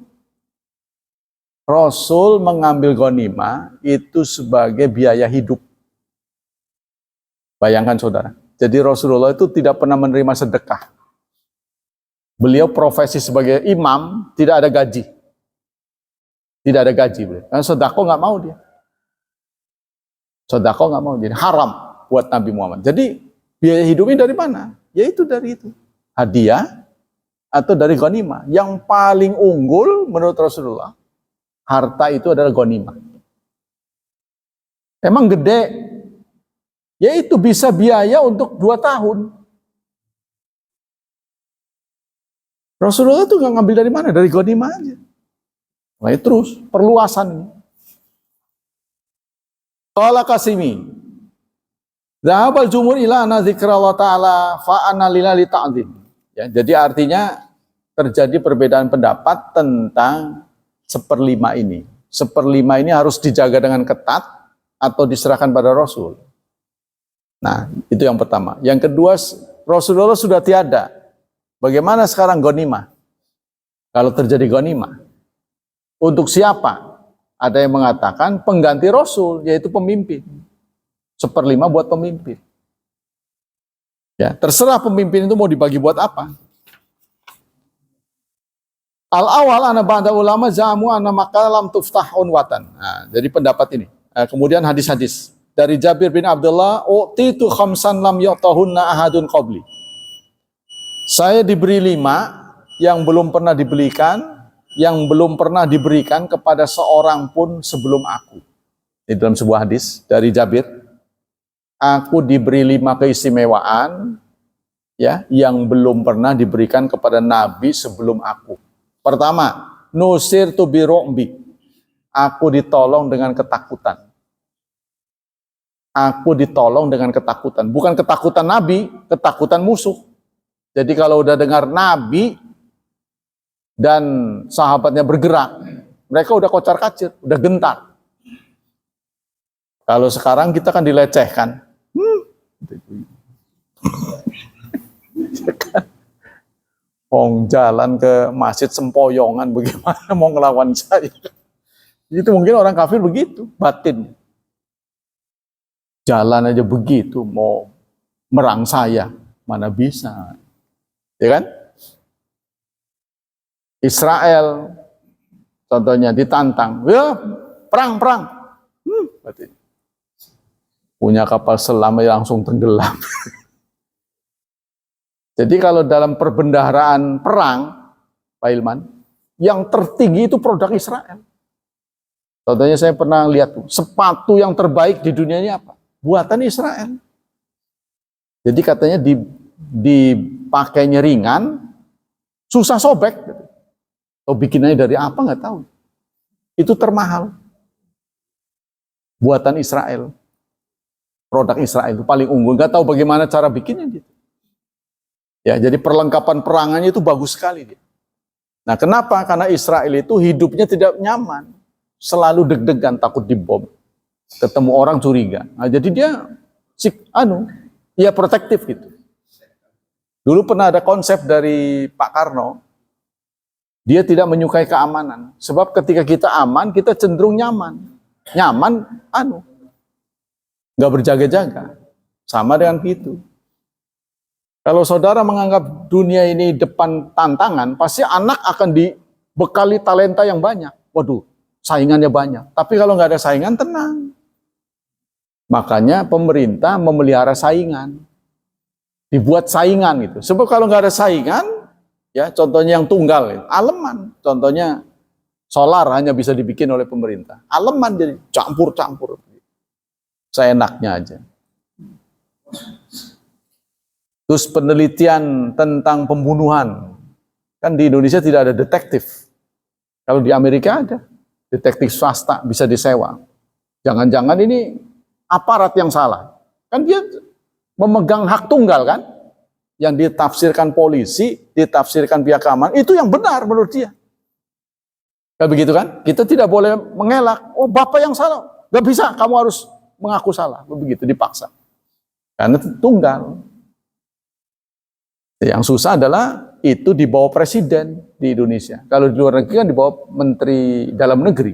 Rasul mengambil ghanimah itu sebagai biaya hidup. Bayangkan saudara. Jadi Rasulullah itu tidak pernah menerima sedekah. Beliau profesi sebagai imam, tidak ada gaji. Tidak ada gaji beliau. Karena sedekah nggak mau dia. Sedekah nggak mau, jadi haram buat Nabi Muhammad. Jadi biaya hidupnya dari mana? Yaitu dari itu. Hadiah atau dari ghanimah. Yang paling unggul menurut Rasulullah, harta itu adalah ghanimah. Emang gede. Yaitu bisa biaya untuk 2 tahun. Rasulullah itu nggak ngambil dari mana? Dari ghanimah aja. Nah, terus perluasan ini. Qala Qasimi, Zahabal jumhur ila anna zikrallah ta'ala fa'anna lillah li ta'zim. Ya, jadi artinya terjadi perbedaan pendapat tentang 1/5 ini. 1/5 ini harus dijaga dengan ketat atau diserahkan pada Rasul. Nah, itu yang pertama. Yang kedua, Rasulullah sudah tiada. Bagaimana sekarang ghanimah? Kalau terjadi ghanimah, untuk siapa? Ada yang mengatakan pengganti Rasul, yaitu pemimpin. 1/5 buat pemimpin. Ya, terserah pemimpin itu mau dibagi buat apa. Al-awal ana ba'da ulama jamu anna Makkah lam tuftah unwatan. Nah, jadi pendapat ini. Kemudian hadis-hadis dari Jabir bin Abdullah, "Utitu khamsan lam yu'tahunna ahadun qabli." Saya diberi 5 yang belum pernah diberikan kepada seorang pun sebelum aku. Di dalam sebuah hadis dari Jabir, aku diberi 5 keistimewaan ya yang belum pernah diberikan kepada nabi sebelum aku. Pertama, nusirtu bi ru'bi. Aku ditolong dengan ketakutan. Aku ditolong dengan ketakutan. Bukan ketakutan nabi, ketakutan musuh. Jadi kalau udah dengar nabi dan sahabatnya bergerak, mereka udah kocar-kacir, udah gentar. Kalau sekarang kita kan dilecehkan. Jalan ke masjid sempoyongan, bagaimana mau ngelawan saya? Itu mungkin orang kafir begitu, batin. Jalan aja begitu, mau merang saya, mana bisa. Ya kan? Israel, contohnya ditantang, ya perang. Punya kapal selam langsung tenggelam. Jadi kalau dalam perbendaharaan perang, Pak Ilman, yang tertinggi itu produk Israel. Contohnya saya pernah lihat sepatu yang terbaik di dunia ini apa? Buatan Israel. Jadi katanya dipakainya ringan, susah sobek. Atau bikinannya dari apa nggak tahu. Itu termahal. Buatan Israel. Produk Israel itu paling unggul. Nggak tahu bagaimana cara bikinnya gitu. Ya, jadi perlengkapan perangannya itu bagus sekali. Nah, kenapa? Karena Israel itu hidupnya tidak nyaman. Selalu deg-degan, takut dibom. Ketemu orang curiga. Nah, jadi dia protektif gitu. Dulu pernah ada konsep dari Pak Karno, dia tidak menyukai keamanan. Sebab ketika kita aman, kita cenderung nyaman. Nyaman, nggak berjaga-jaga. Sama dengan itu. Kalau saudara menganggap dunia ini depan tantangan, pasti anak akan dibekali talenta yang banyak. Waduh, saingannya banyak. Tapi kalau nggak ada saingan, tenang. Makanya pemerintah memelihara saingan. Dibuat saingan gitu. Sebab kalau nggak ada saingan, ya contohnya yang tunggal, aleman. Contohnya solar hanya bisa dibikin oleh pemerintah. Aleman jadi campur-campur. Seenaknya aja. Terus penelitian tentang pembunuhan. Kan di Indonesia tidak ada detektif. Kalau di Amerika ada. Detektif swasta bisa disewa. Jangan-jangan ini aparat yang salah. Kan dia memegang hak tunggal kan. Yang ditafsirkan polisi, ditafsirkan pihak keamanan. Itu yang benar menurut dia. Kan begitu kan? Kita tidak boleh mengelak. Oh, Bapak yang salah. Gak bisa, kamu harus mengaku salah. Begitu, dipaksa. Karena tunggal. Yang susah adalah itu di bawah presiden di Indonesia. Kalau di luar negeri kan di bawah menteri dalam negeri.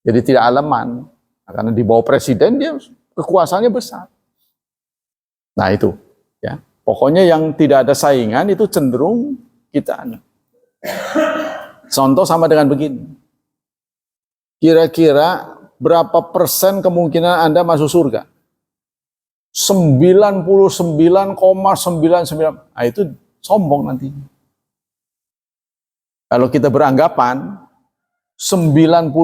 Jadi tidak alaman. Nah, karena di bawah presiden dia kekuasaannya besar. Nah itu. Ya. Pokoknya yang tidak ada saingan itu cenderung kita. Contoh sama dengan begini. Kira-kira berapa persen kemungkinan Anda masuk surga? 99,99. Nah itu sombong nanti. Kalau kita beranggapan 99,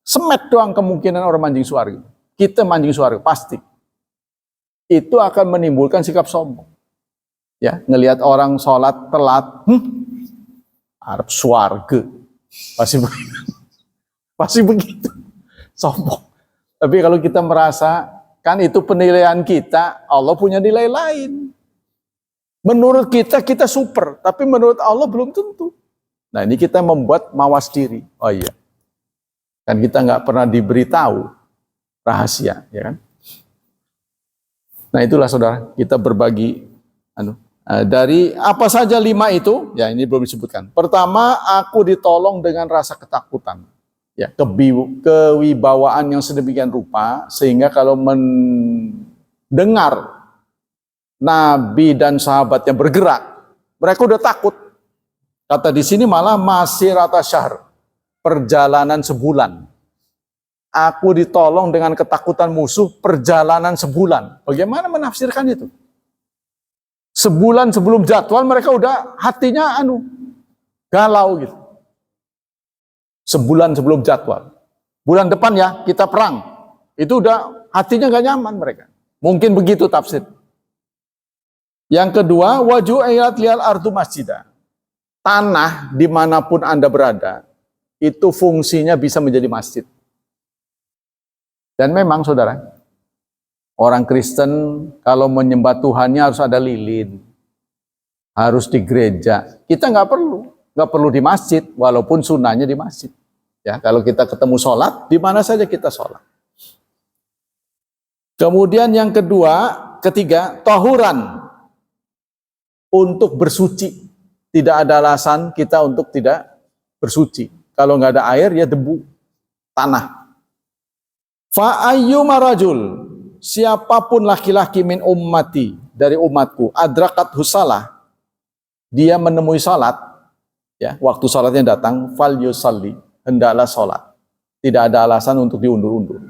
semet doang kemungkinan orang mancing surga. Kita mancing surga, pasti. Itu akan menimbulkan sikap sombong. Ya, ngelihat orang sholat telat, Arab surga. Pasti begitu. Sombong. Tapi kalau kita merasa kan itu penilaian kita, Allah punya nilai lain. Menurut kita, kita super. Tapi menurut Allah belum tentu. Nah ini kita membuat mawas diri. Oh iya. Kan kita nggak pernah diberitahu rahasia. Ya kan? Nah itulah saudara, kita berbagi. Dari apa saja 5 itu, ya ini belum disebutkan. Pertama, aku ditolong dengan rasa ketakutan. Ya, kewibawaan yang sedemikian rupa sehingga kalau mendengar nabi dan sahabatnya bergerak, mereka udah takut. Kata di sini malah masih rata syahr, perjalanan sebulan. Aku ditolong dengan ketakutan musuh perjalanan sebulan. Bagaimana menafsirkan itu? Sebulan sebelum jadwal mereka udah hatinya galau gitu. Sebulan sebelum jadwal. Bulan depan ya kita perang. Itu udah hatinya gak nyaman mereka. Mungkin begitu tafsir. Yang kedua, waju'ayat liyal ardu masjidah. Tanah dimanapun Anda berada, itu fungsinya bisa menjadi masjid. Dan memang saudara, orang Kristen kalau menyembah Tuhannya harus ada lilin. Harus di gereja. Kita nggak perlu di masjid, walaupun sunnahnya di masjid. Ya, kalau kita ketemu sholat, di mana saja kita sholat. Kemudian yang ketiga, tahuran. Untuk bersuci. Tidak ada alasan kita untuk tidak bersuci. Kalau nggak ada air, ya debu, tanah. Fa'ayyuma rajul, siapapun laki-laki min ummati, dari umatku, adrakat husalah, dia menemui salat, ya, waktu salatnya datang, fal yusalli, hendaklah salat. Tidak ada alasan untuk diundur-undur.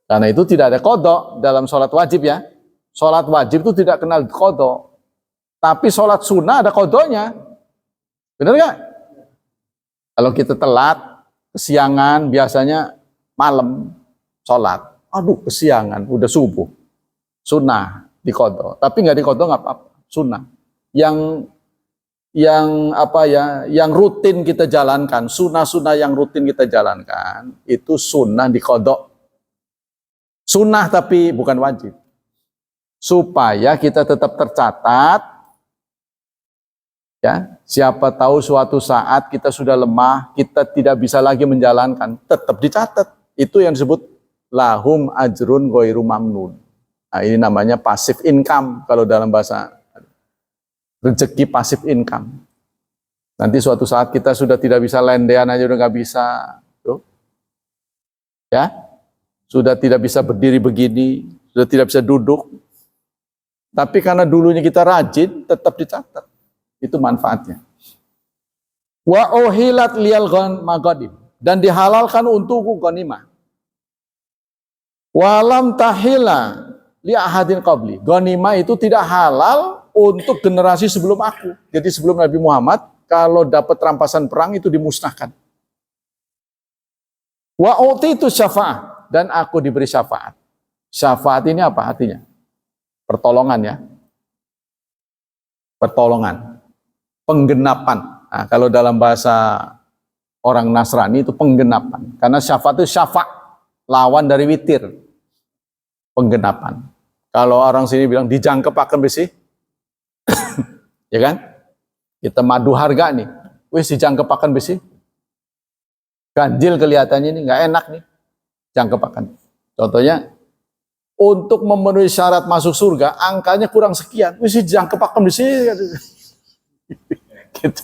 Karena itu tidak ada qadha dalam salat wajib ya. Salat wajib itu tidak kenal qadha. Tapi salat sunnah ada qadhanya. Benar nggak? Kalau kita telat, kesiangan, biasanya malam salat. Aduh, kesiangan, udah subuh. Sunnah di qadha. Tapi nggak di qadha nggak apa-apa. Sunnah. Yang rutin kita jalankan, sunnah-sunnah yang rutin kita jalankan, itu sunnah di qadha. Sunnah tapi bukan wajib. Supaya kita tetap tercatat, ya, siapa tahu suatu saat kita sudah lemah, kita tidak bisa lagi menjalankan, tetap dicatat. Itu yang disebut lahum ajrun ghairu mamnun. Nah, ini namanya passive income kalau dalam bahasa rezeki passive income. Nanti suatu saat kita sudah tidak bisa lendean aja udah nggak bisa, tuh. Ya, sudah tidak bisa berdiri begini, sudah tidak bisa duduk. Tapi karena dulunya kita rajin, tetap dicatat. Itu manfaatnya. Wa uhilat liyal magadim, dan dihalalkan untukku ghanimah. Walam tahila li ahadin qabli. Ghanimah itu tidak halal untuk generasi sebelum aku. Jadi sebelum Nabi Muhammad, kalau dapat rampasan perang itu dimusnahkan. Wa utitu syafa'ah, dan aku diberi syafaat. Syafaat ini apa artinya? Pertolongan ya. Pertolongan. Penggenapan. Nah, kalau dalam bahasa orang Nasrani itu penggenapan. Karena syafaat itu syafa', lawan dari witir. Penggenapan. Kalau orang sini bilang dijangkepaken besi. Ya kan? Kita madu harga nih. Wis dijangkepaken besi. ganjil kelihatannya ini nggak enak nih, jangkepakan. Contohnya, untuk memenuhi syarat masuk surga, angkanya kurang sekian. Wis jangkepakan di sini. Gitu.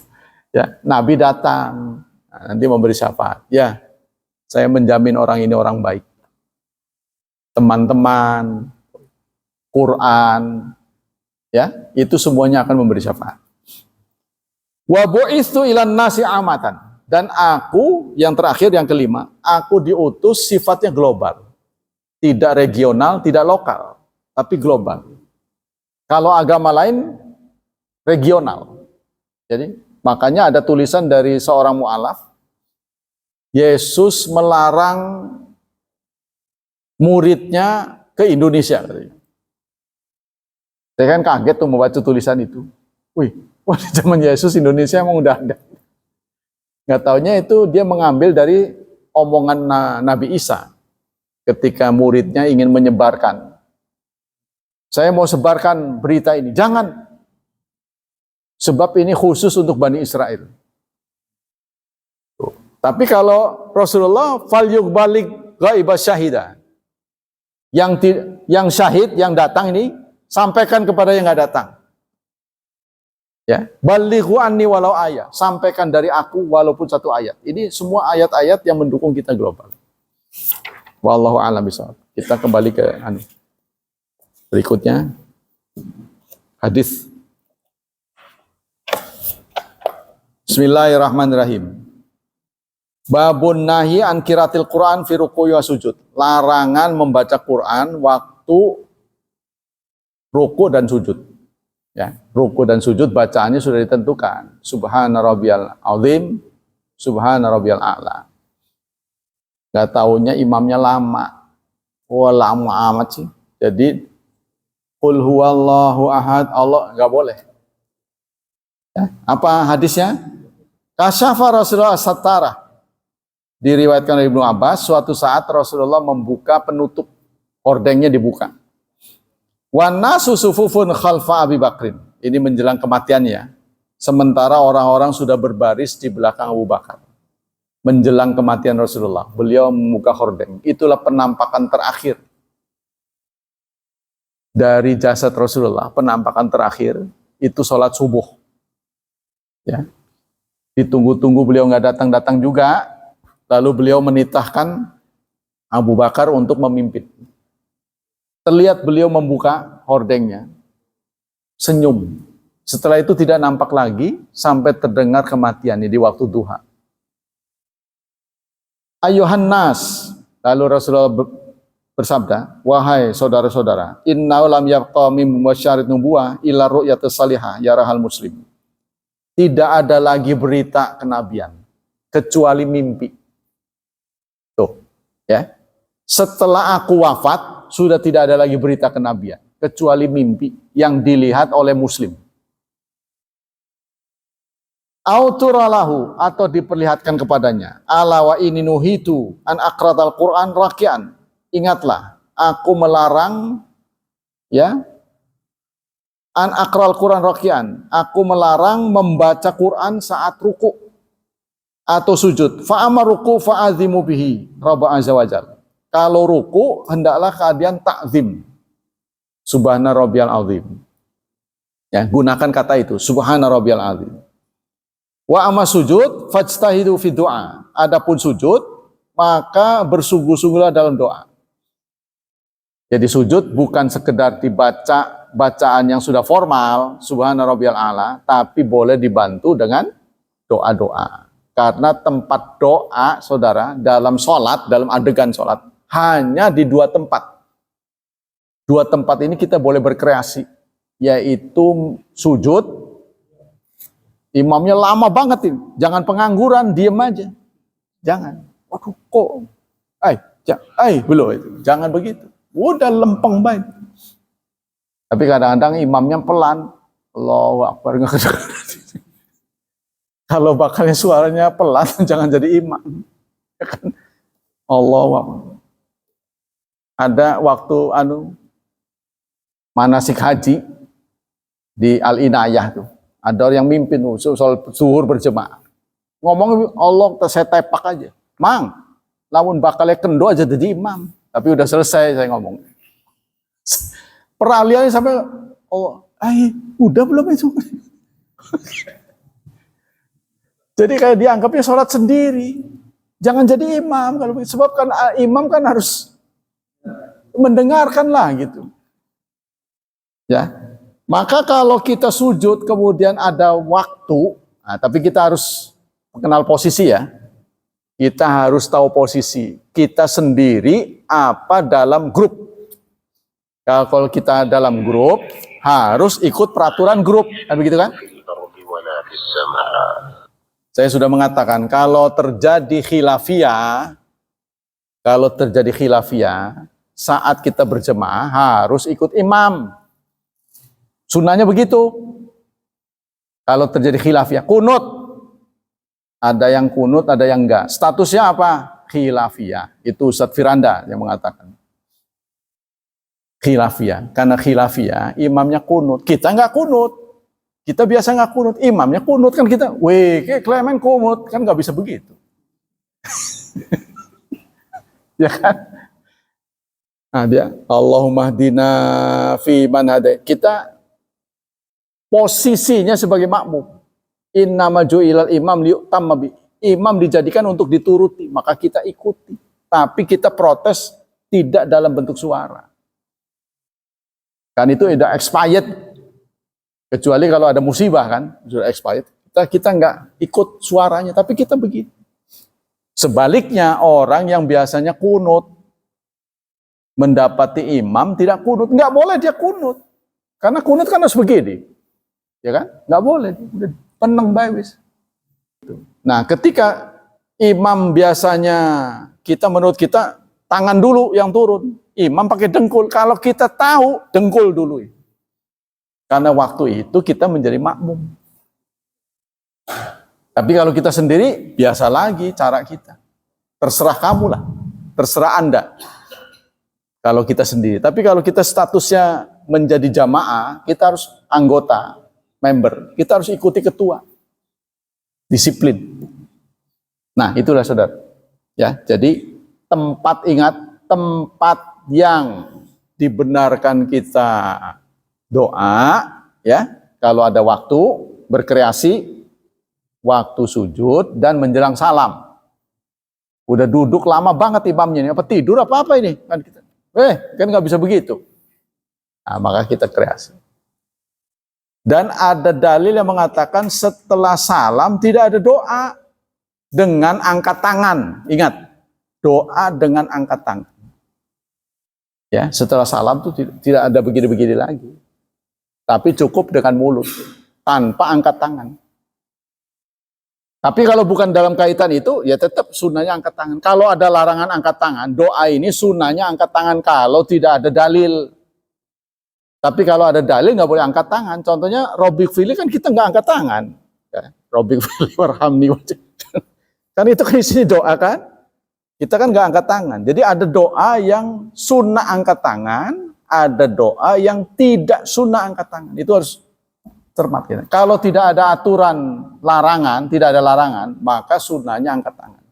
Ya, Nabi datang, nanti memberi syafaat. Ya, saya menjamin orang ini orang baik. Teman-teman, Quran, ya, itu semuanya akan memberi syafaat. Wa bu'itsu ilan nasi amatan. Dan aku, yang terakhir, yang kelima, aku diutus sifatnya global. Tidak regional, tidak lokal, tapi global. Kalau agama lain, regional. Jadi, makanya ada tulisan dari seorang mu'alaf, Yesus melarang muridnya ke Indonesia. Saya kan kaget tuh membaca tulisan itu. Wih, wah di zaman Yesus Indonesia emang udah ada. Nggak taunya itu dia mengambil dari omongan Nabi Isa ketika muridnya ingin menyebarkan. Saya mau sebarkan berita ini. Jangan. Sebab ini khusus untuk Bani Israel. Tapi kalau Rasulullah fal yugbalik ghaibah syahida. Yang syahid, yang datang ini, sampaikan kepada yang nggak datang. Ya, balighu anni walau ayat. Sampaikan dari aku walaupun satu ayat. Ini semua ayat-ayat yang mendukung kita global. Wallahu a'lam bishawab. Kita kembali ke berikutnya. Hadis. Bismillahirrahmanirrahim. Babun nahi an qiraatil Quran fi ruku'i wa sujud. Larangan membaca Quran waktu ruku dan sujud. Ya, ruku dan sujud bacaannya sudah ditentukan. Subhana rabbiyal azim, subhana rabbiyal a'la. Gak taunya imamnya lama. Wah, lama amat sih. Jadi qul huwallahu ahad, Allah enggak boleh. Ya, apa hadisnya? Kasyafa Rasulullah satara. Diriwayatkan oleh Ibnu Abbas, suatu saat Rasulullah membuka penutup, hordengnya dibuka. Wan nasu sufufun khalfa Abi Bakrin. Ini menjelang kematiannya. Sementara orang-orang sudah berbaris di belakang Abu Bakar. Menjelang kematian Rasulullah, beliau membuka hordeng. Itulah penampakan terakhir dari jasad Rasulullah. Penampakan terakhir itu sholat subuh. Ya, ditunggu-tunggu beliau nggak datang-datang juga. Lalu beliau menitahkan Abu Bakar untuk memimpin. Terlihat beliau membuka hordengnya, senyum. Setelah itu tidak nampak lagi sampai terdengar kematiannya di waktu duha. Ayuhan nas, lalu Rasulullah bersabda, wahai saudara-saudara, innahu lam yabqa min musyarrid nubuwah illa ru'yatus salihah yarahal muslim. Tidak ada lagi berita kenabian kecuali mimpi. Tuh, ya. Setelah aku wafat, sudah tidak ada lagi berita kenabian kecuali mimpi yang dilihat oleh muslim. Auturalahu, atau diperlihatkan kepadanya. Ala wa ini nuhitu an aqratal Quran rakian. Ingatlah, aku melarang, ya, an aqral Quran rakian. Aku melarang membaca Quran saat ruku atau sujud. Fa'amar ruku fa'azimu bihi Rabb azza wajal. Kalau ruku hendaklah kalian takzim. Subhana rabbiyal azim. Ya, gunakan kata itu, subhana rabbiyal azim. Wa amma sujud fajtahidu fi du'a. Adapun sujud, maka bersungguh-sungguhlah dalam doa. Jadi sujud bukan sekedar dibaca bacaan yang sudah formal, subhana rabbiyal a'la, tapi boleh dibantu dengan doa-doa. Karena tempat doa, saudara, dalam sholat, dalam adegan sholat, hanya di dua tempat. Dua tempat ini kita boleh berkreasi, yaitu sujud. Imamnya lama banget ini. Jangan pengangguran, diem aja. Jangan. Waduh, kok. Belum itu. Jangan begitu. Udah lempeng baik. Tapi kadang-kadang imamnya pelan. Allahu Akbar. Kalau bakalnya suaranya pelan, jangan jadi imam. Ya kan? Allahu Akbar. Ada waktu manasik haji di Al-Inayah tuh. Ada orang yang mimpin soal zuhur berjemaah. Ngomong Allah, saya tepak aja. Mang, lamun bakalnya kendo aja jadi imam. Tapi udah selesai saya ngomong. Peralihannya sampai, udah belum itu? Jadi kayak dianggapnya sholat sendiri. Jangan jadi imam. Sebab kan imam kan harus mendengarkan lah gitu. Ya, maka kalau kita sujud kemudian ada waktu, tapi kita harus kenal posisi ya. Kita harus tahu posisi. Kita sendiri apa dalam grup. Kalau kita dalam grup, harus ikut peraturan grup. Kan begitu kan? Saya sudah mengatakan, kalau terjadi khilafiyah, saat kita berjemaah harus ikut imam. Sunnahnya begitu. Kalau terjadi khilafiyah, kunut. Ada yang kunut, ada yang enggak. Statusnya apa? Khilafiyah. Itu Ustadz Firanda yang mengatakan. Khilafiyah. Karena khilafiyah, imamnya kunut. Kita enggak kunut. Kita biasa nggak kunut, imamnya kunut kan kita, kayak Klemen kunut, kan nggak bisa begitu. Ya kan? Nah dia, Allahumma hdina fi man hadait. Kita posisinya sebagai makmum. Innama ju'ilal imam liyu'tamma bi. Imam dijadikan untuk dituruti, maka kita ikuti. Tapi kita protes tidak dalam bentuk suara. Kan itu udah expired. Kecuali kalau ada musibah kan, sudah expired. Kita nggak ikut suaranya, tapi kita begitu. Sebaliknya orang yang biasanya kunut, mendapati imam tidak kunut, nggak boleh dia kunut. Karena kunut kan harus begini. Ya kan? Nggak boleh. Peneng bawis. Nah ketika imam biasanya, menurut kita, tangan dulu yang turun. Imam pakai dengkul. Kalau kita tahu, dengkul dulu. Karena waktu itu kita menjadi makmum. Tapi kalau kita sendiri, biasa lagi cara kita. Terserah kamu lah. Terserah Anda. Kalau kita sendiri. Tapi kalau kita statusnya menjadi jamaah, kita harus anggota, member. Kita harus ikuti ketua. Disiplin. Nah, itulah saudara. Ya, jadi ingat tempat yang dibenarkan kita doa, ya, kalau ada waktu berkreasi, waktu sujud dan menjelang salam. Udah duduk lama banget imamnya ini, apa tidur apa ini? Kan kita, kan nggak bisa begitu. Nah, maka kita kreasi. Dan ada dalil yang mengatakan setelah salam tidak ada doa dengan angkat tangan. Ingat, doa dengan angkat tangan. Ya, setelah salam itu tidak ada begini-begini lagi. Tapi cukup dengan mulut, tanpa angkat tangan. Tapi kalau bukan dalam kaitan itu, ya tetap sunnahnya angkat tangan. Kalau ada larangan angkat tangan, doa ini sunnahnya angkat tangan kalau tidak ada dalil. Tapi kalau ada dalil nggak boleh angkat tangan. Contohnya Robbik Fili kan kita nggak angkat tangan. Ya, Robbik Fili warhamni. Kan itu kan isinya doa kan? Kita kan nggak angkat tangan. Jadi ada doa yang sunnah angkat tangan, ada doa yang tidak sunnah angkat tangan. Itu harus cermat kita. Kalau tidak ada aturan larangan, tidak ada larangan, maka sunnahnya angkat tangan.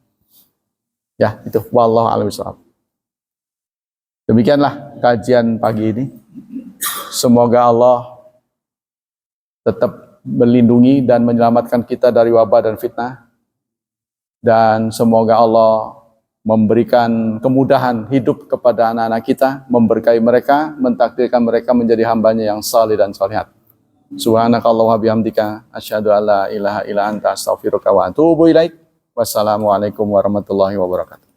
Ya, itu. Wallahu a'lam bishawab. Demikianlah kajian pagi ini. Semoga Allah tetap melindungi dan menyelamatkan kita dari wabah dan fitnah. Dan semoga Allah memberikan kemudahan hidup kepada anak-anak kita, memberkahi mereka, mentakdirkan mereka menjadi hambanya yang salih dan salihat. Subhanakallahumma bihamdika asyhadu an la ilaha illa anta astaghfiruka wa atubu ilaik. Wassalamualaikum warahmatullahi wabarakatuh.